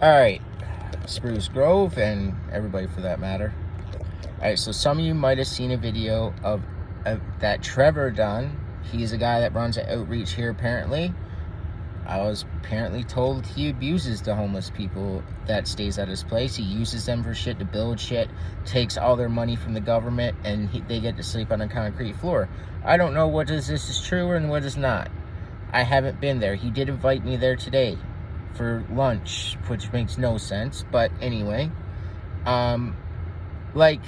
Alright, Spruce Grove, and everybody for that matter. Alright, so some of you might have seen a video of that Trevor done. He's a guy that runs an outreach here, apparently. I was apparently told he abuses the homeless people that stays at his place. He uses them for shit, to build shit, takes all their money from the government, and they get to sleep on a concrete floor. I don't know what this is true and what is not. I haven't been there. He did invite me there today for lunch, which makes no sense, but anyway, like,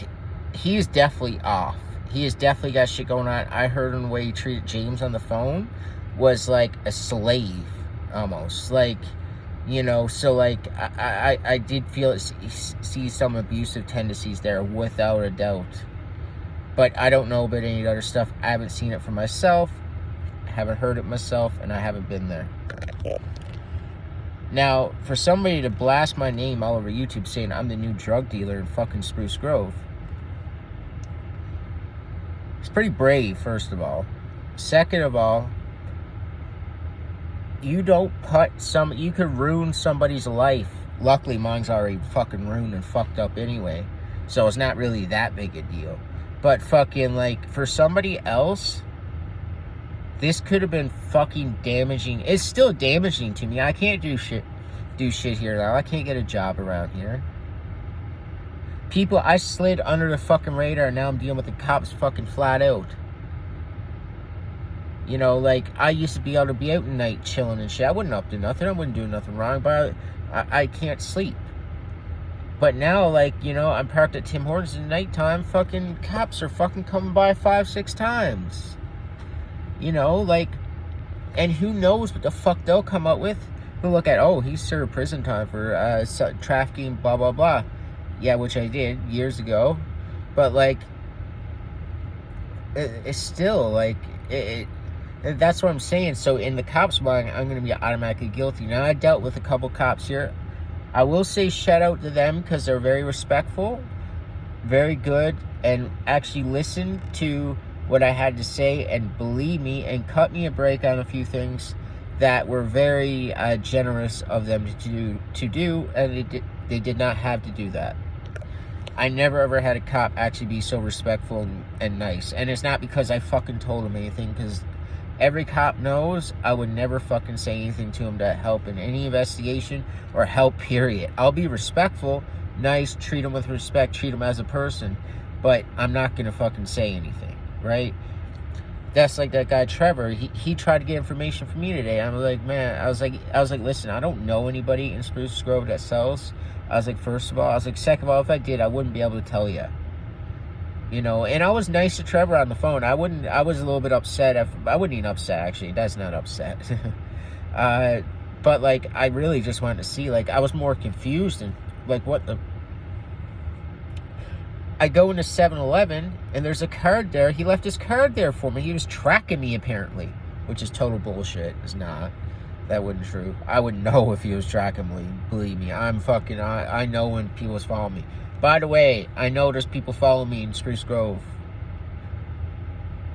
he is definitely off. He has definitely got shit going on. I heard him the way he treated James on the phone was like a slave, almost, like, you know. So like, I did see some abusive tendencies there, without a doubt, but I don't know about any other stuff. I haven't seen it for myself, I haven't heard it myself, and I haven't been there. Now, for somebody to blast my name all over YouTube saying I'm the new drug dealer in fucking Spruce Grove, it's pretty brave, first of all. Second of all, you don't you could ruin somebody's life. Luckily, mine's already fucking ruined and fucked up anyway, so it's not really that big a deal. But fucking, like, for somebody else, this could have been fucking damaging. It's still damaging to me. I can't do shit here now. I can't get a job around here. People, I slid under the fucking radar, and now I'm dealing with the cops fucking flat out. You know, like, I used to be able to be out at night chilling and shit. I wouldn't up to nothing. I wouldn't do nothing wrong, but I can't sleep. But now, like, you know, I'm parked at Tim Hortons at nighttime. Fucking cops are fucking coming by 5-6 times. You know, like, and who knows what the fuck they'll come up with. They'll look at, oh, he served prison time for trafficking, blah, blah, blah. Yeah, which I did years ago. But, like, it's still, like, that's what I'm saying. So, in the cops' mind, I'm going to be automatically guilty. Now, I dealt with a couple cops here. I will say shout out to them, because they're very respectful, very good, and actually listened to what I had to say, and believe me, and cut me a break on a few things that were very generous of them to do, and they did not have to do that. I never ever had a cop actually be so respectful and nice, and it's not because I fucking told him anything, because every cop knows I would never fucking say anything to him to help in any investigation or help, period. I'll be respectful, nice, treat him with respect, treat him as a person, but I'm not gonna fucking say anything. Right? That's like that guy Trevor. He tried to get information from me today. I'm like, man, I was like, listen, I don't know anybody in Spruce Grove that sells. I was like, first of all, I was like, second of all, if I did, I wouldn't be able to tell you. You know, and I was nice to Trevor on the phone. I was a little bit upset. I wasn't even upset, actually. That's not upset. But like, I really just wanted to see, like, I was more confused and like, what the. I go into 7-Eleven, and there's a card there. He left his card there for me. He was tracking me, apparently, which is total bullshit. It's not. That wasn't true. I wouldn't know if he was tracking me. Believe me, I know when people follow me. By the way, I know there's people following me in Spruce Grove.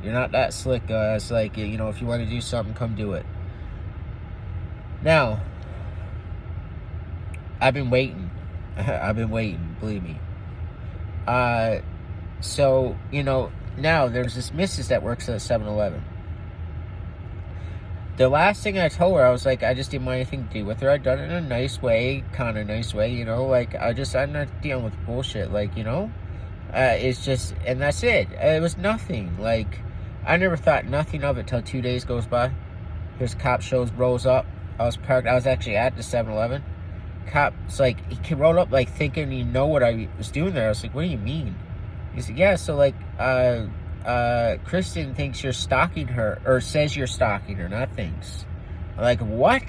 You're not that slick, it's like, you know, if you want to do something, come do it. Now, I've been waiting. I've been waiting, believe me. So, you know, now there's this missus that works at 7-Eleven. The last thing I told her, I was like, I just didn't want anything to do with her. I'd done it in a nice way, kind of nice way, you know, like, I'm not dealing with bullshit, like, you know, it's just, and that's it. It was nothing. Like, I never thought nothing of it till 2 days goes by. Here's cop rolls up. I was actually at the 7-Eleven. Cop's like, he rolled up, like, thinking you know what I was doing there. I was like, what do you mean? He said, yeah, so, like, Kristen thinks you're stalking her, or says you're stalking her, not thinks. I'm like, what?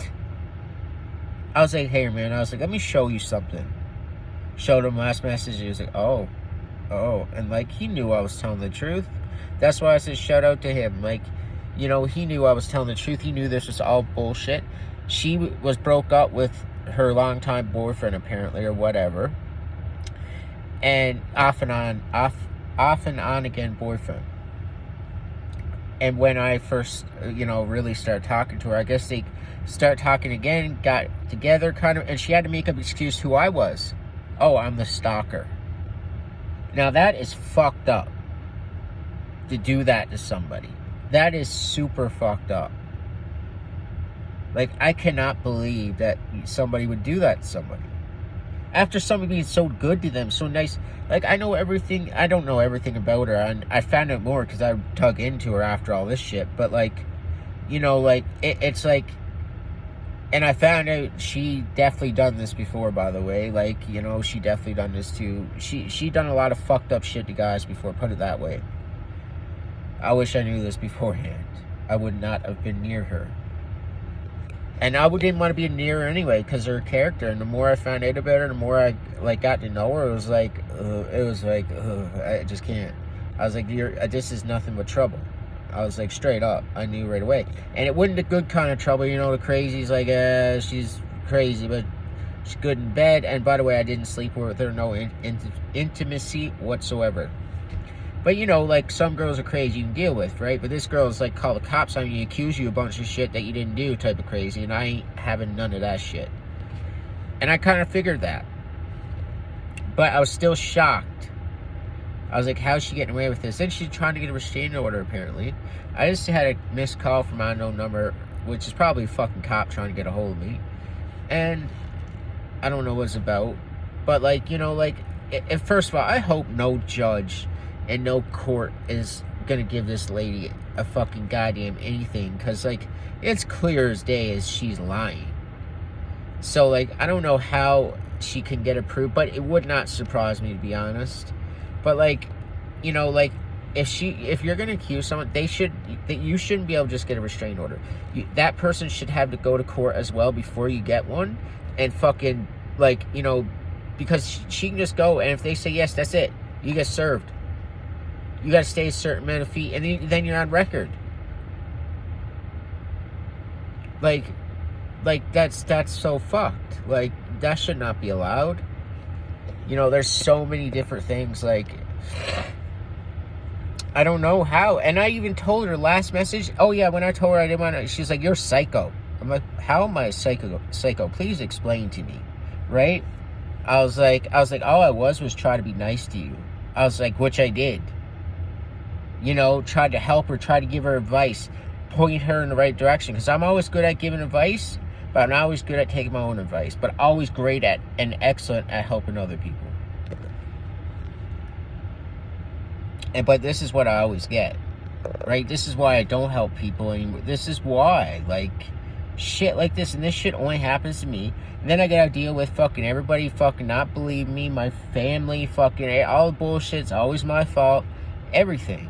I was like, hey, man, I was like, let me show you something. Showed him last message, he was like, oh, and, like, he knew I was telling the truth. That's why I said shout out to him. Like, you know, he knew I was telling the truth. He knew this was all bullshit. She was broke up with her longtime boyfriend, apparently, or whatever, and off and on again boyfriend. And when I first, you know, really started talking to her, I guess Start talking again, got together kind of, and she had to make up an excuse who I was. Oh, I'm the stalker. Now that is fucked up, to do that to somebody. That is super fucked up. Like, I cannot believe that somebody would do that to somebody. After somebody being so good to them, so nice. Like, I know everything. I don't know everything about her. And I found out more because I dug into her after all this shit. But, like, you know, like, it's like... And I found out she definitely done this before, by the way. Like, you know, she definitely done this too. She done a lot of fucked up shit to guys before, put it that way. I wish I knew this beforehand. I would not have been near her. And I didn't want to be near her anyway, because of her character. And the more I found out about her, the more I, like, got to know her, it was like, I just can't. I was like, this is nothing but trouble. I was like, straight up. I knew right away. And it wasn't the good kind of trouble, you know, the crazy's like, she's crazy, but she's good in bed. And by the way, I didn't sleep with her, no intimacy whatsoever. But, you know, like, some girls are crazy you can deal with, right? But this girl is like, call the cops on you, accuse you of a bunch of shit that you didn't do type of crazy. And I ain't having none of that shit. And I kind of figured that. But I was still shocked. I was like, how's she getting away with this? Then she's trying to get a restraining order, apparently. I just had a missed call from an unknown number, which is probably a fucking cop trying to get a hold of me. And I don't know what it's about. But, like, you know, like, first of all, I hope no judge and no court is gonna give this lady a fucking goddamn anything. Because, like, it's clear as day as she's lying. So, like, I don't know how she can get approved, but it would not surprise me, to be honest. But, like, you know, like, if you're gonna accuse someone, you shouldn't be able to just get a restraining order. That person should have to go to court as well before you get one. And fucking, like, you know, because she can just go, and if they say yes, that's it. You get served. You got to stay a certain amount of feet, and then you're on record. Like that's so fucked. Like, that should not be allowed. You know, there's so many different things. Like, I don't know how. And I even told her last message. Oh yeah, when I told her I didn't want to, she's like, "You're psycho." I'm like, "How am I psycho? Please explain to me." Right? I was like, all I was try to be nice to you. I was like, which I did. You know, tried to help her, tried to give her advice, point her in the right direction. Because I'm always good at giving advice, but I'm not always good at taking my own advice. But always great at and excellent at helping other people. But this is what I always get, right? This is why I don't help people anymore. This is why, like, shit like this, and this shit only happens to me. And then I gotta deal with fucking everybody fucking not believe me, my family, fucking all the bullshit's always my fault, everything.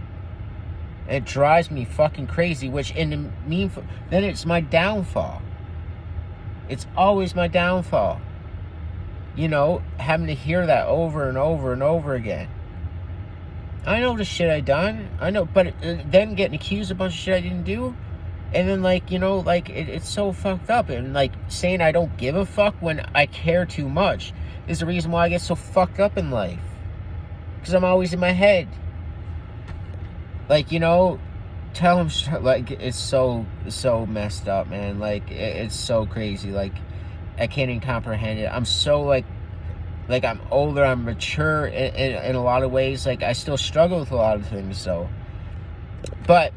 It drives me fucking crazy, which then it's my downfall. It's always my downfall. You know, having to hear that over and over and over again. I know the shit I done. I know, but then getting accused of a bunch of shit I didn't do. And then, like, you know, like, it's so fucked up. And, like, saying I don't give a fuck when I care too much is the reason why I get so fucked up in life. Because I'm always in my head. Like, you know, tell him, like, it's so messed up, man. Like, it's so crazy. Like, I can't even comprehend it. I'm so, like I'm older, I'm mature in a lot of ways. Like, I still struggle with a lot of things, so. But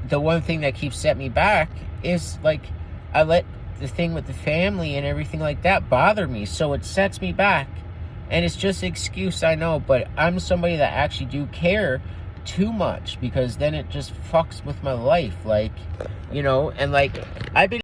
the one thing that keeps setting me back is, like, I let the thing with the family and everything like that bother me, so it sets me back. And it's just an excuse, I know, but I'm somebody that actually do care too much, because then it just fucks with my life, like, you know. And, like, I've been